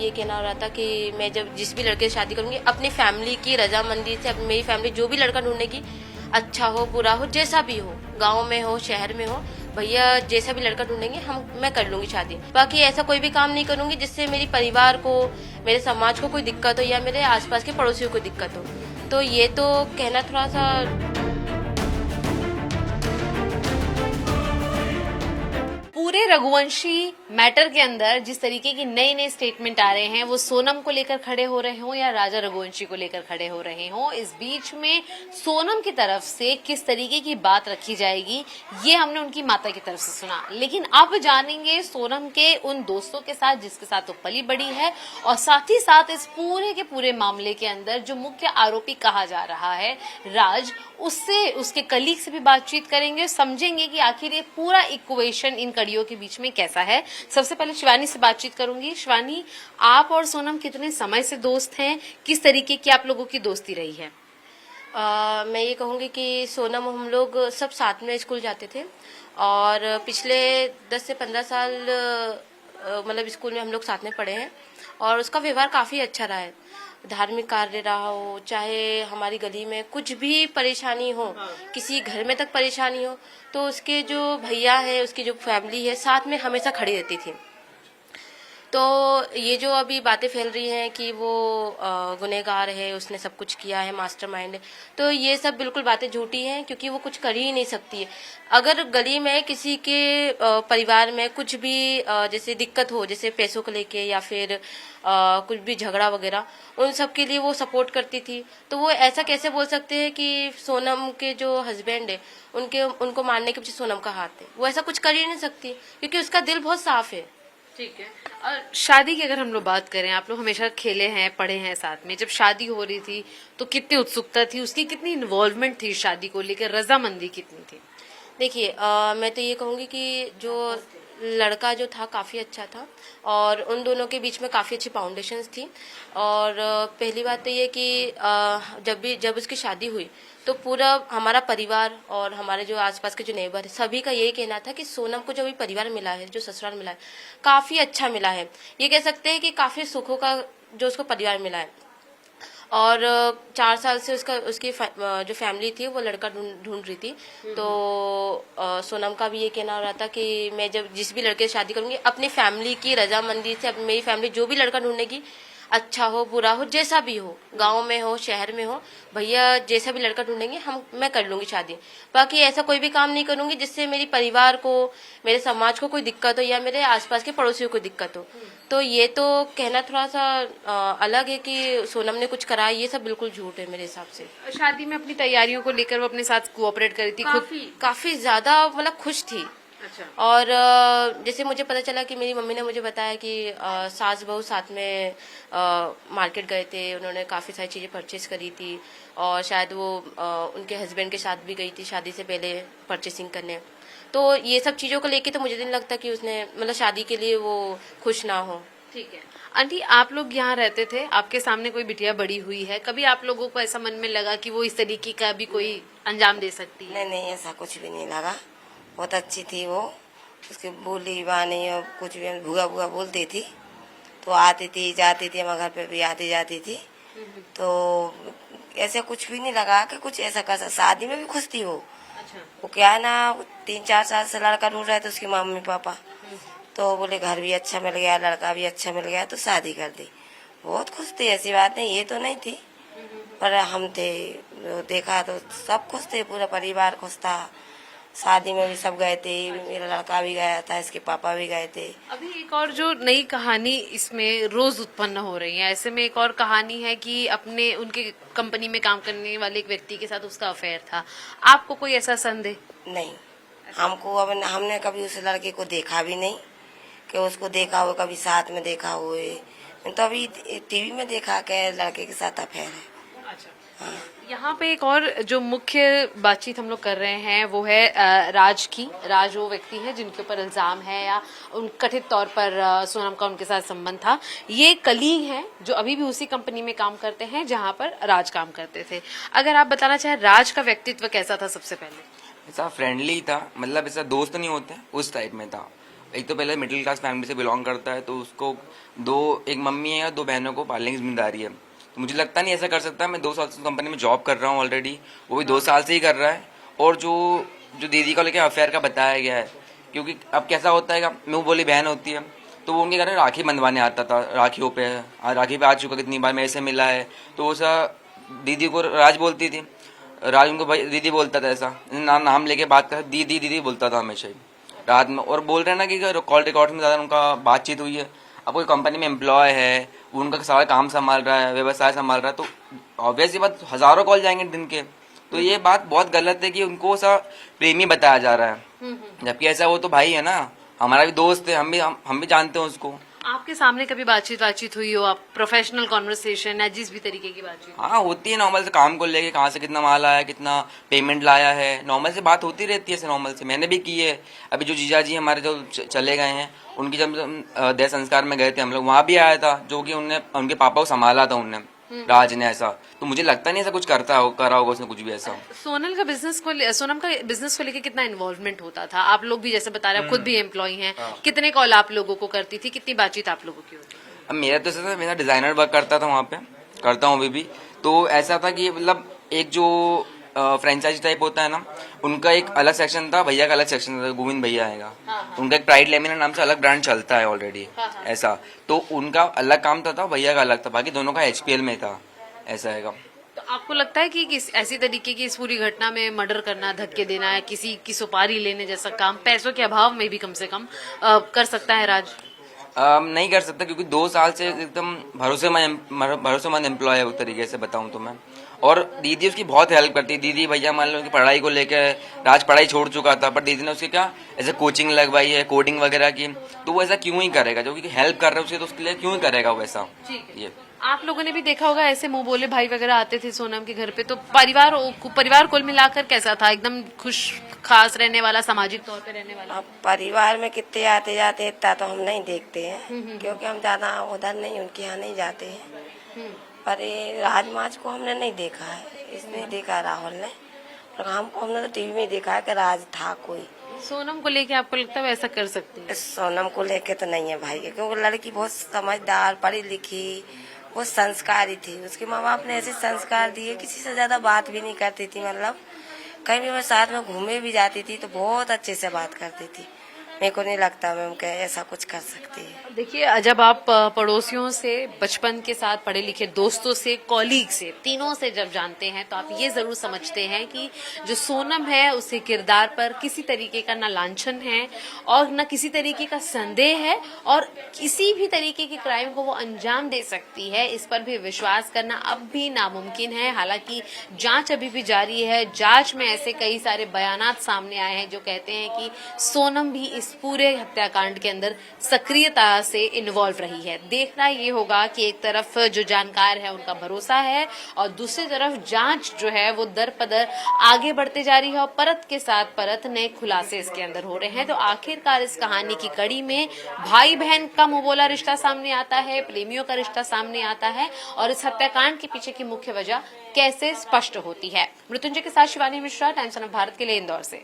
ये कहना हो रहा था कि मैं जब जिस भी लड़के से शादी करूंगी अपनी फैमिली की रजामंदी से, मेरी फैमिली जो भी लड़का ढूंढेगी, अच्छा हो बुरा हो जैसा भी हो, गांव में हो शहर में हो, भैया जैसा भी लड़का ढूंढेंगे मैं कर लूंगी शादी। बाकी ऐसा कोई भी काम नहीं करूंगी जिससे मेरी परिवार को, मेरे समाज को कोई दिक्कत हो या मेरे आसपास के पड़ोसियों को दिक्कत हो। तो ये तो कहना थोड़ा सा पूरे रघुवंशी मैटर के अंदर जिस तरीके की नई नई स्टेटमेंट आ रहे हैं, वो सोनम को लेकर खड़े हो रहे हों या राजा रघुवंशी को लेकर खड़े हो रहे हों, इस बीच में सोनम की तरफ से किस तरीके की बात रखी जाएगी ये हमने उनकी माता की तरफ से सुना। लेकिन अब जानेंगे सोनम के उन दोस्तों के साथ जिसके साथ वो पली बड़ी है, और साथ ही साथ इस पूरे के पूरे मामले के अंदर जो मुख्य आरोपी कहा जा रहा है राज, उससे, उसके कलीग से भी बातचीत करेंगे, समझेंगे कि आखिर ये पूरा इक्वेशन इन कड़ियों के बीच में कैसा है। सबसे पहले शिवानी से बातचीत करूंगी। शिवानी, आप और सोनम कितने समय से दोस्त हैं, किस तरीके की आप लोगों की दोस्ती रही है? मैं ये कहूँगी कि सोनम, हम लोग सब साथ में स्कूल जाते थे और पिछले 10 से 15 साल मतलब स्कूल में हम लोग साथ में पढ़े हैं और उसका व्यवहार काफ़ी अच्छा रहा है। धार्मिक कार्य रहा हो, चाहे हमारी गली में कुछ भी परेशानी हो, किसी घर में तक परेशानी हो, तो उसके जो भैया है, उसकी जो फैमिली है, साथ में हमेशा खड़ी रहती थी। तो ये जो अभी बातें फैल रही हैं कि वो गुनहगार है, उसने सब कुछ किया है, मास्टरमाइंड है, तो ये सब बिल्कुल बातें झूठी हैं, क्योंकि वो कुछ कर ही नहीं सकती है। अगर गली में किसी के परिवार में कुछ भी जैसे दिक्कत हो, जैसे पैसों को लेके या फिर कुछ भी झगड़ा वगैरह, उन सब के लिए वो सपोर्ट करती थी। तो वो ऐसा कैसे बोल सकते हैं कि सोनम के जो हस्बैंड है उनको मारने के पीछे सोनम का हाथ है? वो ऐसा कुछ कर ही नहीं सकती, क्योंकि उसका दिल बहुत साफ है। ठीक है। और शादी की अगर हम लोग बात करें, आप लोग हमेशा खेले हैं, पढ़े हैं साथ में, जब शादी हो रही थी तो कितनी उत्सुकता थी, उसकी कितनी इन्वॉल्वमेंट थी शादी को लेकर, रजामंदी कितनी थी? देखिए, मैं तो ये कहूँगी कि जो लड़का जो था काफ़ी अच्छा था और उन दोनों के बीच में काफ़ी अच्छी फाउंडेशंस थी। और पहली बात तो ये कि जब उसकी शादी हुई तो पूरा हमारा परिवार और हमारे जो आसपास के जो नेबर है, सभी का यही कहना था कि सोनम को जो भी परिवार मिला है, जो ससुराल मिला है, काफ़ी अच्छा मिला है। ये कह सकते हैं कि काफ़ी सुखों का जो उसको परिवार मिला है। और 4 साल से उसकी जो फैमिली थी वो लड़का ढूंढ रही थी। तो सोनम का भी ये कहना हो रहा था कि मैं जब जिस भी लड़के से शादी करूंगी अपनी फैमिली की रजामंदी से, मेरी फैमिली जो भी लड़का ढूंढेगी, अच्छा हो बुरा हो जैसा भी हो, गांव में हो शहर में हो, भैया जैसा भी लड़का ढूंढेंगे मैं कर लूंगी शादी। बाकी ऐसा कोई भी काम नहीं करूंगी जिससे मेरी परिवार को, मेरे समाज को कोई दिक्कत हो या मेरे आसपास के पड़ोसियों को दिक्कत हो। तो ये तो कहना थोड़ा सा अलग है कि सोनम ने कुछ करा, ये सब बिल्कुल झूठ है मेरे हिसाब से। शादी में अपनी तैयारियों को लेकर वो अपने साथ कोऑपरेट करी थी, काफी ज्यादा मतलब खुश थी। अच्छा। और जैसे मुझे पता चला कि मेरी मम्मी ने मुझे बताया कि सास बहू साथ में मार्केट गए थे, उन्होंने काफ़ी सारी चीज़ें परचेस करी थी और शायद वो उनके हस्बैंड के साथ भी गई थी शादी से पहले परचेसिंग करने। तो ये सब चीज़ों को लेके तो मुझे नहीं लगता कि उसने मतलब शादी के लिए वो खुश ना हो। ठीक है। आंटी, आप लोग यहाँ रहते थे, आपके सामने कोई बिटिया बड़ी हुई है, कभी आप लोगों को ऐसा मन में लगा कि वो इस तरीके का भी कोई अंजाम दे सकती है? नहीं, ऐसा कुछ भी नहीं लगा। बहुत अच्छी थी वो, उसकी बोली बानी और कुछ भी भूआ भूआ बोलती थी, तो आती थी जाती थी, हमारे घर पे भी आती जाती थी। तो ऐसे कुछ भी नहीं लगा कि कुछ ऐसा कर। शादी में भी खुश थी वो। अच्छा। वो क्या है ना, 3-4 साल से लड़का ढूंढ रहे थे उसकी मम्मी पापा, तो बोले घर भी अच्छा मिल गया, लड़का भी अच्छा मिल गया, तो शादी कर दी। बहुत खुश थी, ऐसी बात नहीं, ये तो नहीं थी, पर हम थे, देखा तो सब खुश थे, पूरा परिवार खुश था। शादी में भी सब गए थे, मेरा लड़का भी गया था, इसके पापा भी गए थे। अभी एक और जो नई कहानी इसमें रोज उत्पन्न हो रही है, ऐसे में एक और कहानी है कि अपने उनके कंपनी में काम करने वाले एक व्यक्ति के साथ उसका अफेयर था। आपको कोई ऐसा संदेह? नहीं, हमको अब हमने कभी उस लड़के को देखा भी नहीं कि उसको देखा हो, कभी साथ में देखा हो, तो अभी टीवी में देखा कि लड़के के साथ अफेयर है। हाँ। यहाँ पे एक और जो मुख्य बातचीत हम लोग कर रहे हैं वो है राज की। राज वो व्यक्ति है जिनके ऊपर इल्जाम है या उन कथित तौर पर सोनम का उनके साथ संबंध था। ये कलीग हैं जो अभी भी उसी कंपनी में काम करते हैं जहाँ पर राज काम करते थे। अगर आप बताना चाहें, राज का व्यक्तित्व कैसा था? सबसे पहले ऐसा फ्रेंडली था, मतलब ऐसा दोस्त नहीं होते उस टाइप में था। एक तो पहले मिडिल क्लास फैमिली से बिलोंग करता है, तो उसको एक मम्मी है और 2 बहनों को पालने की जिम्मेदारी है। तो मुझे लगता नहीं ऐसा कर सकता। मैं 2 साल से कंपनी में जॉब कर रहा हूँ ऑलरेडी, वो भी 2 साल से ही कर रहा है। और जो दीदी को लेकर अफेयर का बताया गया है, क्योंकि अब कैसा होता है, मुँह बोली बहन होती है, तो वो उनके घर में राखी बंधवाने आता था, राखी पे आ चुका, कितनी बार मेरे से मिला है। तो वो सा दीदी को राज बोलती थी, राज उनको भाई दीदी बोलता था, ऐसा नाम लेके बात कर दीदी दीदी बोलता था हमेशा ही रात में। और बोल रहे हैं ना कि कॉल रिकॉर्ड में ज़्यादा उनका बातचीत हुई है। अब कोई कंपनी में एम्प्लॉय है, वो उनका सारा काम संभाल रहा है, व्यवसाय संभाल रहा है, तो ऑब्वियस ये बात हज़ारों कॉल जाएंगे दिन के। तो ये बात बहुत गलत है कि उनको सा प्रेमी बताया जा रहा है, जबकि ऐसा वो तो भाई है ना, हमारा भी दोस्त है, हम भी जानते हैं उसको। आपके सामने कभी बातचीत हुई हो, आप प्रोफेशनल कॉन्वर्सेशन या जिस भी तरीके की बातचीत? हाँ, होती है नॉर्मल से, काम को लेके, कहाँ से कितना माल आया, कितना पेमेंट लाया है, नॉर्मल से बात होती रहती है, नॉर्मल से मैंने भी की है। अभी जो जीजा जी हमारे जो चले गए हैं, उनकी जब देह संस्कार में गए थे हम लोग, वहाँ भी आया था, जो कि उनके पापा को संभाला था उनने, राज ने। ऐसा तो मुझे लगता नहीं ऐसा कुछ करा होगा उसने, कुछ भी ऐसा। सोनम का बिजनेस को लेके कितना इन्वॉल्वमेंट होता था? आप लोग भी जैसे बता रहे हैं, खुद भी एम्प्लॉय हैं, कितने कॉल आप लोगों को करती थी, कितनी बातचीत आप लोगों की होती? अब मेरा डिजाइनर वर्क करता था वहाँ पे, करता हूँ अभी भी। तो ऐसा था कि मतलब एक जो फ्रेंचाइजी टाइप होता है ना, उनका एक अलग सेक्शन था, भैया का अलग सेक्शन था, गोविंद भैया आएगा, उनका एक प्राइड लेमिना नाम से अलग ब्रांड चलता है ऑलरेडी, ऐसा। तो उनका अलग काम था, भैया का अलग था, बाकी दोनों का HPL में था, ऐसा है। तो आपको लगता है कि ऐसी तरीके की इस पूरी घटना में मर्डर करना, धक्के देना है, किसी की सुपारी लेने जैसा काम पैसों के अभाव में भी कम से कम कर सकता है राज? नहीं कर सकता, क्योंकि 2 साल से एकदम भरोसेमंद एम्प्लॉय है, एक तरीके से बताऊं तो मैं। और दीदी उसकी बहुत हेल्प करती है। दीदी भैया मान लो उनकी पढ़ाई को लेकर, राज पढ़ाई छोड़ चुका था, पर दीदी ने उसके क्या ऐसे कोचिंग लगवाई है, कोडिंग वगैरह की। तो वो ऐसा क्यों ही करेगा, जो कि हेल्प कर रहा है उसे, तो उसके लिए क्यों ही करेगा वो ऐसा। ये आप लोगों ने भी देखा होगा, ऐसे मुंह बोले भाई वगैरह आते थे सोनम के घर पे, तो परिवार कुल मिलाकर कैसा था? एकदम खुश खास रहने वाला, सामाजिक तौर पे रहने वाला? अब परिवार में कितने आते जाते इतना तो हम नहीं देखते हैं, क्योंकि हम ज्यादा उधर नहीं, उनके यहाँ नहीं जाते हैं। पर ये राजमाज को हमने नहीं देखा है, इसने देखा राहुल ने, पर हमने तो टीवी में देखा है कि राज था कोई। सोनम को लेके आपको लगता है ऐसा कर सकते हैं? सोनम को लेके तो नहीं है भाई, क्योंकि लड़की बहुत समझदार, पढ़ी लिखी, बहुत संस्कारी थी। उसके माँ बाप ने ऐसे संस्कार दिए, किसी से ज्यादा बात भी नहीं करती थी। मतलब कहीं भी मैं साथ में घूमे भी जाती थी तो बहुत अच्छे से बात करती थी। मेरे को नहीं लगता मैम कि ऐसा कुछ कर सकती है। देखिए, जब आप पड़ोसियों से, बचपन के साथ पढ़े लिखे दोस्तों से, कॉलीग से, तीनों से जब जानते हैं, तो आप ये जरूर समझते हैं कि जो सोनम है उसके किरदार पर किसी तरीके का न लांछन है और न किसी तरीके का संदेह है, और किसी भी तरीके के क्राइम को वो अंजाम दे सकती है, इस पर भी विश्वास करना अब भी नामुमकिन है। हालांकि जांच अभी भी जारी है। जांच में ऐसे कई सारे बयानात सामने आए हैं जो कहते हैं कि सोनम भी इस पूरे हत्याकांड के अंदर सक्रियता से इन्वॉल्व रही है। देखना ये होगा कि एक तरफ जो जानकार है उनका भरोसा है, और दूसरी तरफ जांच जो है वो दर पदर आगे बढ़ते जा रही है, और परत के साथ परत नए खुलासे इसके अंदर हो रहे हैं। तो आखिरकार इस कहानी की कड़ी में भाई बहन का मुंहबोला रिश्ता सामने आता है, प्रेमियों का रिश्ता सामने आता है, और इस हत्याकांड के पीछे की मुख्य वजह कैसे स्पष्ट होती है। मृत्युंजय के साथ शिवानी मिश्रा, टाइम्स ऑफ भारत के लिए इंदौर से।